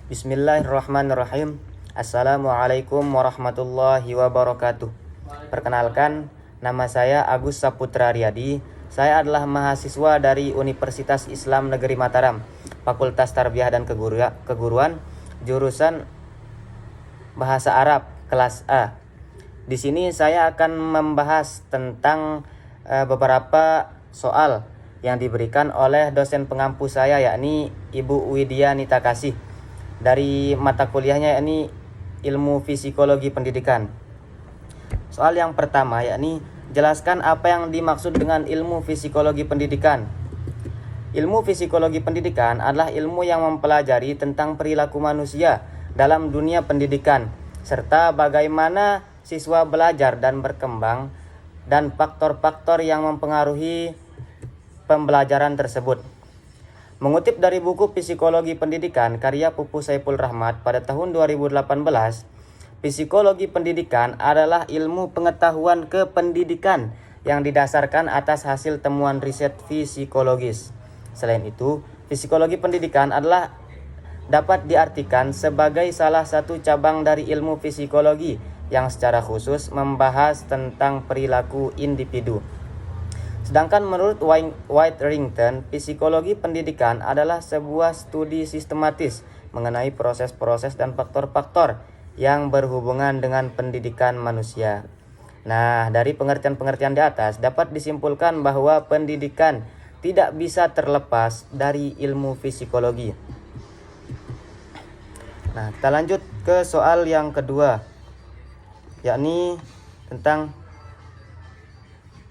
Bismillahirrahmanirrahim. Assalamualaikum warahmatullahi wabarakatuh. Perkenalkan, nama saya Agus Saputra Riyadi. Saya adalah mahasiswa dari Universitas Islam Negeri Mataram, Fakultas Tarbiyah dan Keguruan, jurusan Bahasa Arab kelas A. Di sini saya akan membahas tentang beberapa soal yang diberikan oleh dosen pengampu saya, yakni Ibu Widya Nita Kasih, dari mata kuliahnya yakni Ilmu Psikologi Pendidikan. Soal yang pertama yakni jelaskan apa yang dimaksud dengan ilmu psikologi pendidikan. Ilmu psikologi pendidikan adalah ilmu yang mempelajari tentang perilaku manusia dalam dunia pendidikan serta bagaimana siswa belajar dan berkembang dan faktor-faktor yang mempengaruhi pembelajaran tersebut. Mengutip dari buku Psikologi Pendidikan karya Pupu Saiful Rahmat pada tahun 2018, psikologi pendidikan adalah ilmu pengetahuan kependidikan yang didasarkan atas hasil temuan riset psikologis. Selain itu, psikologi pendidikan dapat diartikan sebagai salah satu cabang dari ilmu psikologi yang secara khusus membahas tentang perilaku individu. Sedangkan menurut Whiterington, psikologi pendidikan adalah sebuah studi sistematis mengenai proses-proses dan faktor-faktor yang berhubungan dengan pendidikan manusia. Nah, dari pengertian-pengertian di atas dapat disimpulkan bahwa pendidikan tidak bisa terlepas dari ilmu psikologi. Nah, kita lanjut ke soal yang kedua, yakni tentang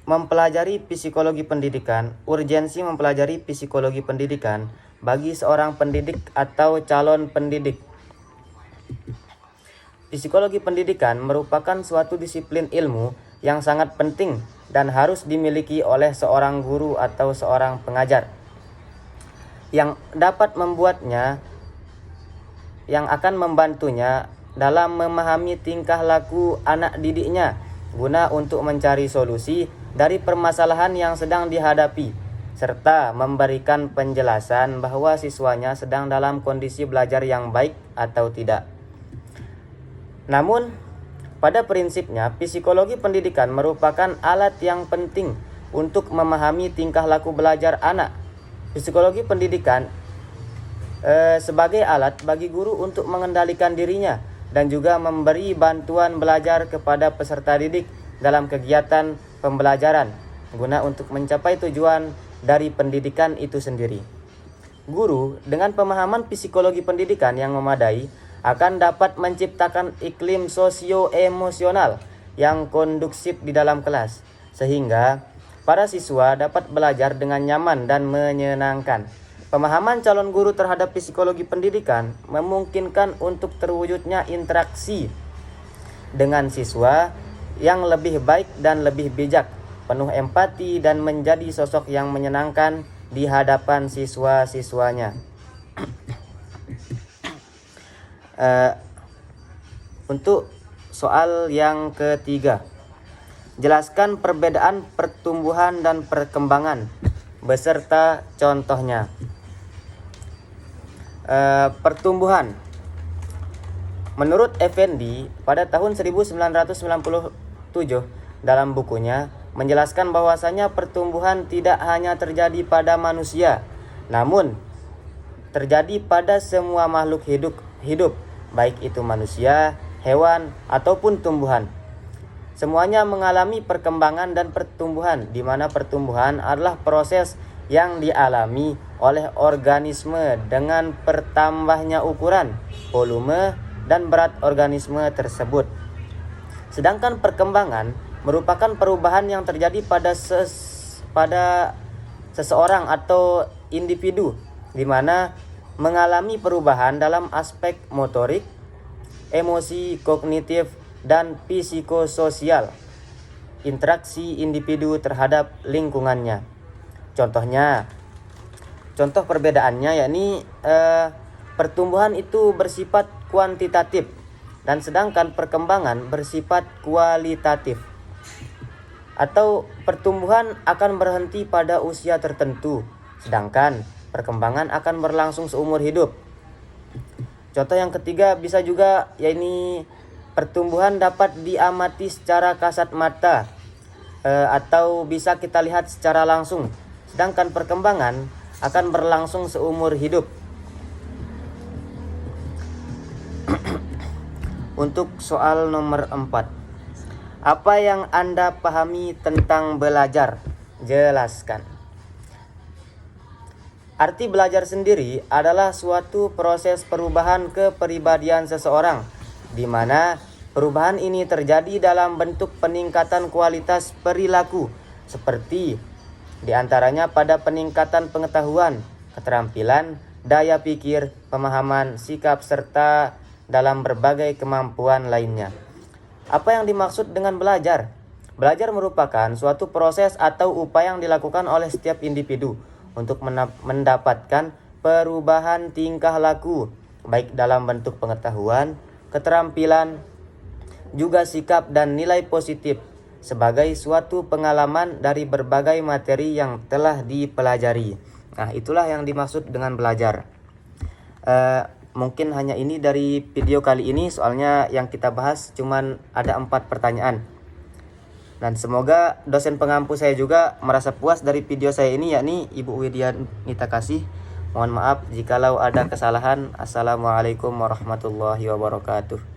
mempelajari psikologi pendidikan. Urgensi mempelajari psikologi pendidikan bagi seorang pendidik atau calon pendidik. Psikologi pendidikan merupakan suatu disiplin ilmu yang sangat penting dan harus dimiliki oleh seorang guru atau seorang pengajar yang akan membantunya dalam memahami tingkah laku anak didiknya guna untuk mencari solusi dari permasalahan yang sedang dihadapi, serta memberikan penjelasan bahwa siswanya sedang dalam kondisi belajar yang baik atau tidak. Namun, pada prinsipnya, psikologi pendidikan merupakan alat yang penting untuk memahami tingkah laku belajar anak. Psikologi pendidikan sebagai alat bagi guru untuk mengendalikan dirinya dan juga memberi bantuan belajar kepada peserta didik dalam kegiatan pembelajaran guna untuk mencapai tujuan dari pendidikan itu sendiri. Guru dengan pemahaman psikologi pendidikan yang memadai akan dapat menciptakan iklim sosio-emosional yang kondusif di dalam kelas, sehingga para siswa dapat belajar dengan nyaman dan menyenangkan. Pemahaman calon guru terhadap psikologi pendidikan memungkinkan untuk terwujudnya interaksi dengan siswa yang lebih baik dan lebih bijak, penuh empati dan menjadi sosok yang menyenangkan di hadapan siswa-siswanya. Untuk soal yang ketiga, jelaskan perbedaan pertumbuhan dan perkembangan beserta contohnya. Pertumbuhan. Menurut Effendi, pada tahun 1997 dalam bukunya menjelaskan bahwasanya pertumbuhan tidak hanya terjadi pada manusia, namun terjadi pada semua makhluk hidup, baik itu manusia, hewan, ataupun tumbuhan. Semuanya mengalami perkembangan dan pertumbuhan, di mana pertumbuhan adalah proses yang dialami oleh organisme dengan bertambahnya ukuran, volume, dan berat organisme tersebut. Sedangkan perkembangan merupakan perubahan yang terjadi pada seseorang atau individu, di mana mengalami perubahan dalam aspek motorik, emosi, kognitif, dan psikososial, interaksi individu terhadap lingkungannya. Contoh perbedaannya yakni pertumbuhan itu bersifat kuantitatif dan sedangkan perkembangan bersifat kualitatif. Atau pertumbuhan akan berhenti pada usia tertentu, sedangkan perkembangan akan berlangsung seumur hidup. Contoh yang ketiga bisa juga yakni pertumbuhan dapat diamati secara kasat mata atau bisa kita lihat secara langsung. Sedangkan perkembangan akan berlangsung seumur hidup. Untuk soal nomor 4. Apa yang Anda pahami tentang belajar? Jelaskan. Arti belajar sendiri adalah suatu proses perubahan kepribadian seseorang, di mana perubahan ini terjadi dalam bentuk peningkatan kualitas perilaku, seperti diantaranya pada peningkatan pengetahuan, keterampilan, daya pikir, pemahaman, sikap, serta dalam berbagai kemampuan lainnya. Apa yang dimaksud dengan belajar? Belajar merupakan suatu proses atau upaya yang dilakukan oleh setiap individu untuk mendapatkan perubahan tingkah laku, baik dalam bentuk pengetahuan, keterampilan, juga sikap dan nilai positif sebagai suatu pengalaman dari berbagai materi yang telah dipelajari. Nah, itulah yang dimaksud dengan belajar. Mungkin hanya ini dari video kali ini, soalnya yang kita bahas cuman ada 4 pertanyaan. Dan semoga dosen pengampu saya juga merasa puas dari video saya ini, yakni Ibu Widya Nita Kasih. Mohon maaf jikalau ada kesalahan. Assalamualaikum warahmatullahi wabarakatuh.